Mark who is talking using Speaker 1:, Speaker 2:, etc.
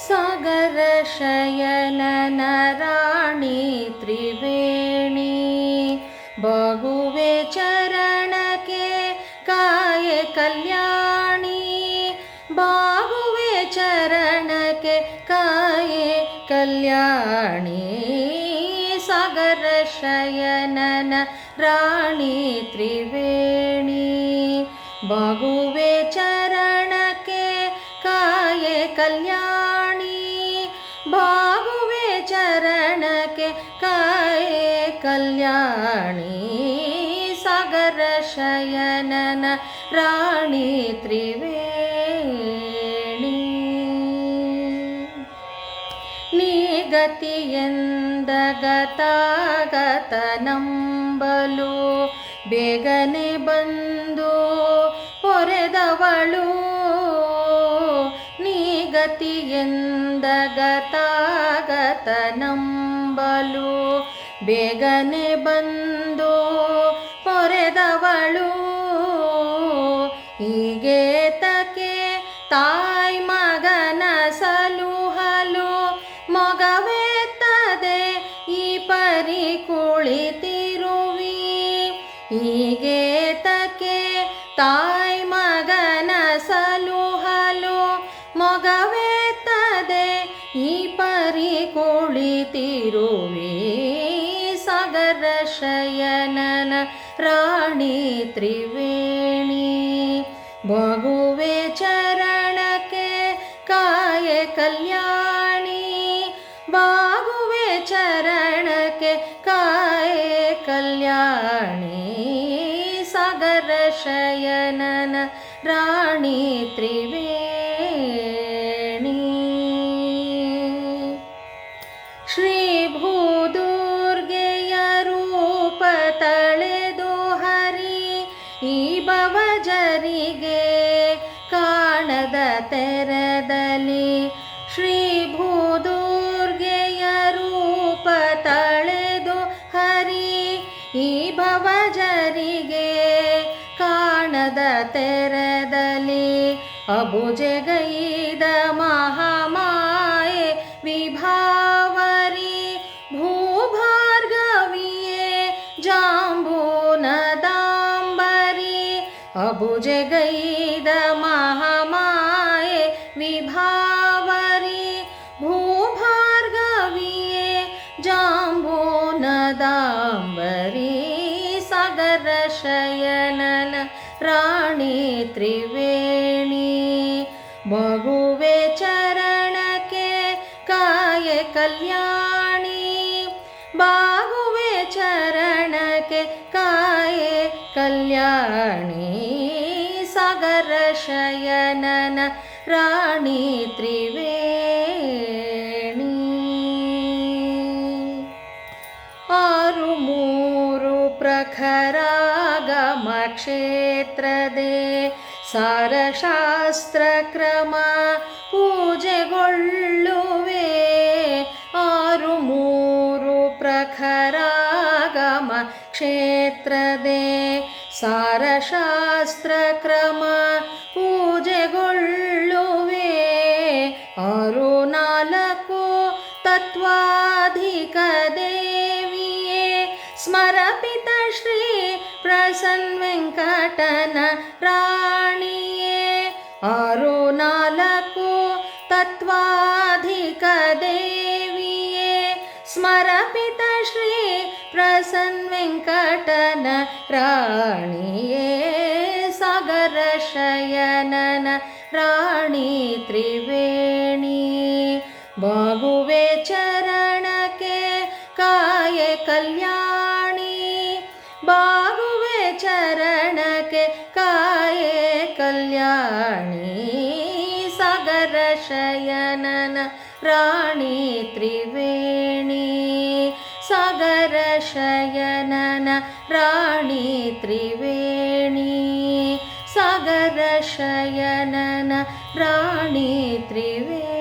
Speaker 1: ಸಾಗರ ಶಯನನ ರಾಣಿ ತ್ರಿವೇಣಿ ಬಗುವೆ ಚರಣಕ್ಕೆ ಕಾಯೆ ಕಲ್ಯಾಣಿ ಬಾಗುವೆ ಚರಣಕ್ಕೆ ಕಾಯೆ ಕಲ್ಯಾಣಿ ಸಾಗರ ಶಯನನ ರಾಣಿ ತ್ರಿವೇಣಿ ಬಾಗುವೆ ಚರಣಕ್ಕೆ ಕಾಯೆ ಕಲ್ಯಾಣಿ ಬಾಗುವೆ ಚರಣಕ್ಕೆ ಕಾಯೆ ಕಲ್ಯಾಣಿ ಸಾಗರ ಶಯನನ ರಾಣಿ ತ್ರಿವೇಣಿ ನೀಗತಿಯೆಂದ ಗತಾಗತ ನಂಬಲು ಬೇಗನೆ ಬಂದು ಪೊರೆದವಳು ನೀಗತಿಯೆಂದ ಗತಾಗತ ನಂಬಲು ಬೇಗನೆ ಬಂದು ಪೊರೆದವಳು ಹೀಗೇತಕ್ಕೆ ತಾಯಿ ಮಗನ ಸಲುಹಲು ಮೊಗವೆತ್ತದೆ ಈ ಪರಿ ಕುಳಿತಿರುವಿ ಹೀಗೇತಕ್ಕೆ ತಾಯಿ ಮಗನ ಸಲುಹಲು ಮೊಗವೆತ್ತದೆ ಈ ಪರಿ ಕುಳಿತಿರುವಿ ಸಾಗರ ಶಯನನ ರಾಣಿ ತ್ರಿವೇಣಿ ಬಗುವೆ ಚರಣಕ್ಕೆ ಕಾಯೆ ಕಲ್ಯಾಣಿ ಬಾಗುವೆ ಚರಣಕ್ಕೆ ಕಾಯೆ ಕಲ್ಯಾಣಿ ಸಾಗರ ಶಯನನ ರಾಣಿ ತ್ರಿವೇಣಿ ಶ್ರೀ ಭೂದುರ್ಗೆಯ ರೂಪ ತಳೆದು ಹರಿ ಈ ಭವಜರಿಗೆ ಕಾಣದ ತೆರೆದಲ್ಲಿ ಶ್ರೀ ಭೂದುರ್ಗೆಯ ರೂಪ ತಳೆದು ಹರಿ ಈ ಭವಜರಿಗೆ ಕಾಣದ ತೆರೆದಲ್ಲಿ ಅಬುಜಗೈದ ಮಹಾಮಾಯೆ ವಿಭಾವರಿ ಭೂಭಾರ್ಗವಿಯೇ ಜಾಂಬೂನದಾಂಬರಿ ಅಬುಜಗೈದ ಮಹಾಮಾಯೆ ವಿಭಾವರಿ ಭೂಭಾರ್ಗವಿಯೇ ಜಾಂಬೂನದಾಂಬರಿ ಸಾಗರ ಶಯನನ ರಾಣಿ ತ್ರಿವೇಣಿ ಬಗುವೆ ಚರಣಕ್ಕೆ ಕಾಯೆ ಕಲ್ಯಾಣಿ ಬಾಗುವೆ ಚರಣಕ್ಕೆ ಕಾಯೆ ಕಲ್ಯಾಣಿ ಸಾಗರ ಶಯನನ ರಾಣಿ ತ್ರಿವೇಣಿ ಆರು ಮೂರು ಪ್ರಖರಾಗಮ ಕ್ಷೇತ್ರದೆ ಸಾರಶಾಸ್ತ್ರ ಕ್ರಮ ಪೂಜೆಗೊಳ್ಳುವೆ ಆರು ಮೂರು ಪ್ರಖರಾಗಮ ಕ್ಷೇತ್ರದೆ ಸಾರಶಾಸ್ತ್ರ ಕ್ರಮ ಪೂಜೆಗೊಳ್ಳುವೆ ಆರು ನಾಲ್ಕು ತತ್ವಾಧಿಕ ದೇವಿಯೇ ಸ್ಮರಪಿತ ಶ್ರೀ ಪ್ರಸನ್ನ ವೆಂಕಟನ ರಾಣಿಯೇ ಆರು ನಾಲ್ಕು ತತ್ವಾಧಿಕ ದೇವಿಯೇ ಸ್ಮರಪಿತ ಶ್ರೀ ಪ್ರಸನ್ನ ವೆಂಕಟನ ರಾಣಿಯೇ ಸಾಗರ ಶಯನನ ರಾಣಿ ತ್ರಿವೇಣಿ ಬಾಗುವೆ ಚರಣಕ್ಕೆ ಕಾಯೆ ಕಲ್ಯಾಣಿ ಬಾಗುವೆ ಚರಣಕ್ಕೆ ಕಾಯೆ ಕಲ್ಯಾಣಿ ಸಾಗರ ಶಯನನ ರಾಣಿ ತ್ರಿವೇಣಿ ಸಾಗರ ಶಯನನ ರಾಣಿ ತ್ರಿವೇಣಿ ಸಾಗರ ಶಯನನ ರಾಣಿ ತ್ರಿವೇಣಿ